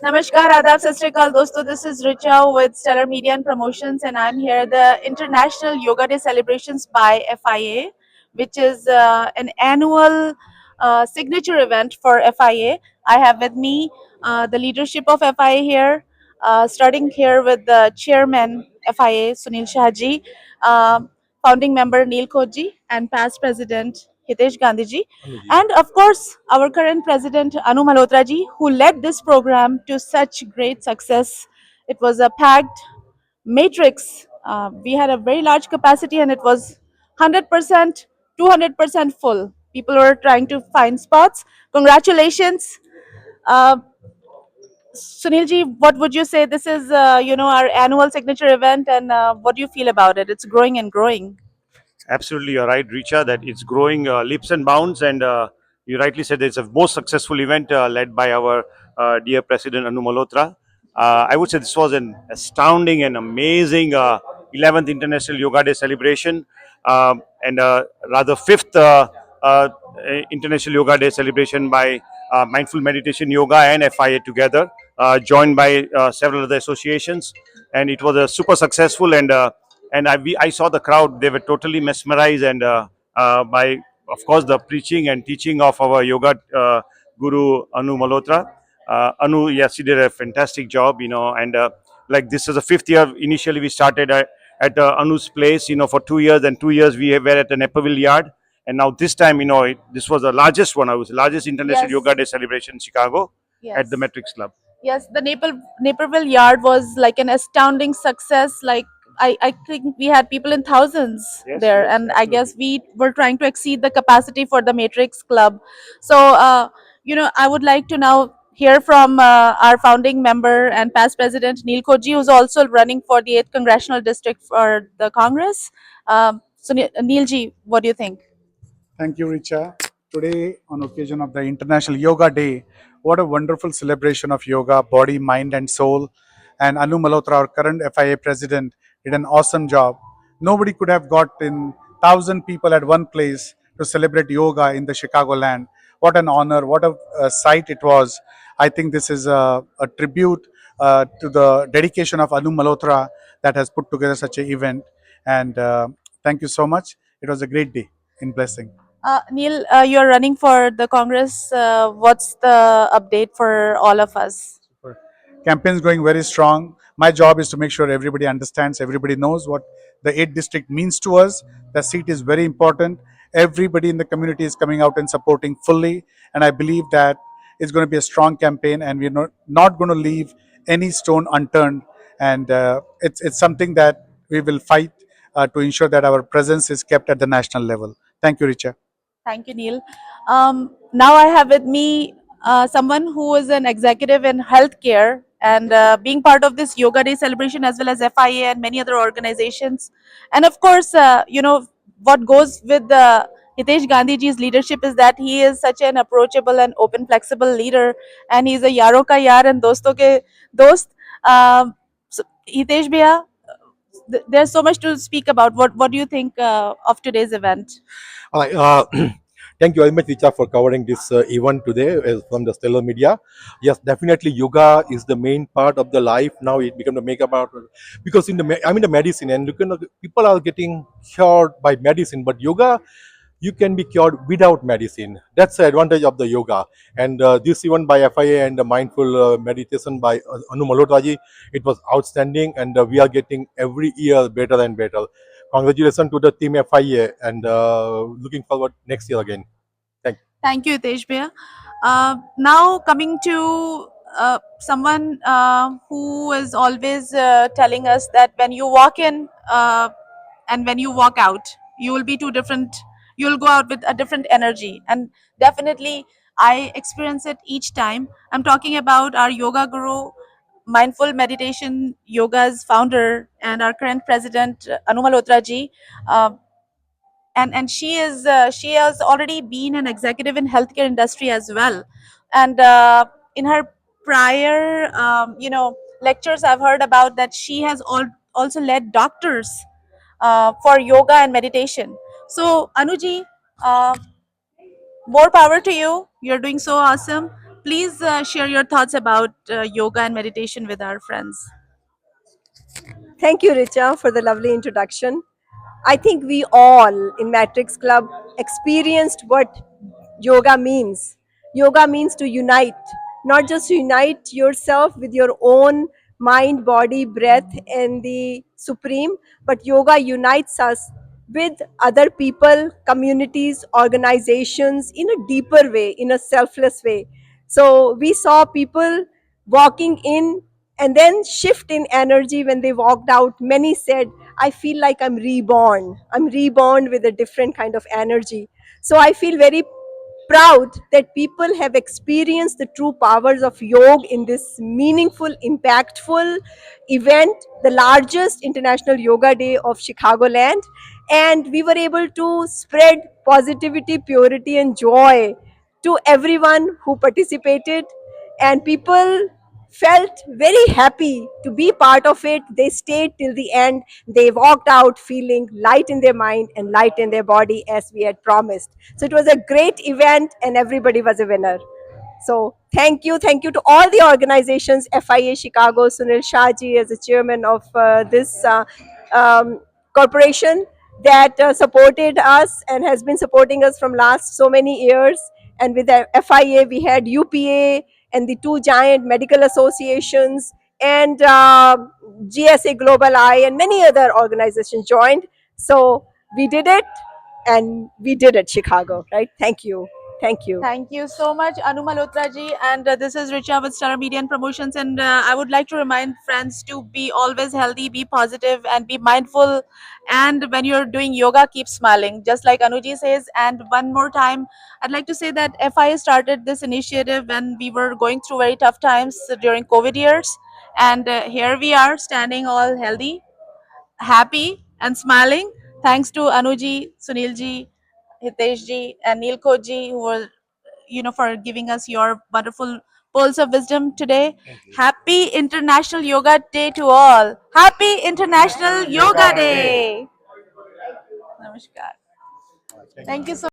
Namaskar, Adab, Sat Sri Akal, dosto. This is Richa with Stellar Media and Promotions, and I'm here at the International Yoga Day celebrations by FIA, which is an annual signature event for FIA. I have with me the leadership of FIA here, starting here with the chairman FIA, Sunil Shahji, uh, founding member Neil Koji, and past president Hitesh Gandhiji. Anuji. And of course, our current president, Anu Malhotra ji, who led this program to such great success. It was a packed matrix. We had a very large capacity and it was 100%, 200% full. People were trying to find spots. Congratulations. Uh, Sunil ji, what would you say? This is, our annual signature event, and what do you feel about it? It's growing and growing. Absolutely, you're right, Richa, that it's growing leaps and bounds. And you rightly said it's a most successful event led by our dear President Anu Malhotra. I would say this was an astounding and amazing 11th International Yoga Day celebration, and rather fifth International Yoga Day celebration by Mindful Meditation Yoga and FIA together, joined by several other associations. And it was a super successful, and I saw the crowd. They were totally mesmerized, and by, of course, the preaching and teaching of our yoga guru Anu Malhotra. Anu, yes, he did a fantastic job, and like this is the fifth year. Initially, we started at Anu's place, for 2 years, and 2 years we were at the Naperville Yard, and now this time, this was the largest one. I was the largest International Yes. Yoga Day celebration in Chicago at Yes. the Matrix Club. Yes, the Naperville Yard was like an astounding success. Like I think we had people in thousands Yes, there, yes, and I guess absolutely. we were trying to exceed the capacity for the Matrix Club. So, I would like to now hear from our founding member and past president Neil Koji, who's also running for the 8th congressional district for the Congress. Neil ji, what do you think? Thank you, Richa. Today, on occasion of the International Yoga Day, what a wonderful celebration of yoga, body, mind, and soul. And Anu Malhotra, our current FIA president, did an awesome job. Nobody could have got in 1,000 people at one place to celebrate yoga in the Chicagoland. What an honor! What a sight it was! I think this is a tribute to the dedication of Anu Malhotra that has put together such an event. And thank you so much. It was a great day in blessing. Neil, you're running for the Congress. What's the update for all of us? Campaign's going very strong. My job is to make sure everybody understands, everybody knows what the 8th district means to us. The seat is very important. Everybody in the community is coming out and supporting fully. And I believe that it's going to be a strong campaign and we're not going to leave any stone unturned. And it's something that we will fight to ensure that our presence is kept at the national level. Thank you, Richa. Thank you, Neil. Now I have with me someone who is an executive in healthcare and being part of this Yoga Day celebration as well as FIA and many other organizations. And of course, what goes with the Hitesh Gandhiji's leadership is that he is such an approachable and open, flexible leader, and he's a yaro ka yar and dosto ke dost. So, Hitesh Bhaiya, there's so much to speak about. What do you think of today's event? All right. Thank you very much, Richa, for covering this event today from the Stellar Media. Yes, definitely, yoga is the main part of the life. Now it become the makeup part because I'm in the medicine, and people are getting cured by medicine, but yoga, you can be cured without medicine. That's the advantage of the yoga. And this event by FIA and the mindful meditation by Anu Malhotra ji, it was outstanding, and we are getting every year better and better. Congratulations to the team FIA, and looking forward next year again. Thank you. Thank you, Hitesh Bhaiya. Now coming to someone who is always telling us that when you walk in and when you walk out, you will be two different. You will go out with a different energy, and definitely I experience it each time. I'm talking about our yoga guru, mindful meditation yoga's founder and our current president, Anu Malhotra ji. Uh, and she has already been an executive in healthcare industry as well, and in her prior lectures I've heard about that she has also led doctors for yoga and meditation. So Anuji, uh, more power to you. You're doing so awesome. please share your thoughts about yoga and meditation with our friends. Thank you, Richa, for the lovely introduction. I think we all in Matrix Club experienced what yoga means. Yoga means to unite, not just unite yourself with your own mind, body, breath, and the Supreme, but yoga unites us with other people, communities, organizations in a deeper way, in a selfless way. So we saw people walking in and then shift in energy when they walked out. Many said, I feel like I'm reborn. I'm reborn with a different kind of energy. So I feel very proud that people have experienced the true powers of yoga in this meaningful, impactful event, the largest international yoga day of Chicagoland. And we were able to spread positivity, purity, and joy to everyone who participated. And people felt very happy to be part of it. They stayed till the end. They walked out feeling light in their mind and light in their body as we had promised. So it was a great event and everybody was a winner. So thank you to all the organizations, FIA Chicago, Sunil Shahji as the chairman of this um, corporation that supported us and has been supporting us from last so many years. And with the FIA, we had UPA and the two giant medical associations and GSA Global Eye and many other organizations joined. So we did it and we did it, Chicago, right? Thank you. Thank you. Thank you so much, Anu Malhotra ji. And this is Richa with Star Media and Promotions. And I would like to remind friends to be always healthy, be positive, and be mindful. And when you're doing yoga, keep smiling, just like Anuji says. And one more time, I'd like to say that FIA started this initiative when we were going through very tough times during COVID years. And here we are standing all healthy, happy, and smiling. Thanks to Anuji, Sunilji, Hiteshji, and Neelkoji, who were for giving us your wonderful pearls of wisdom today. Happy International Yoga Day to all. Happy International Yoga Day. Namaskar. Thank you so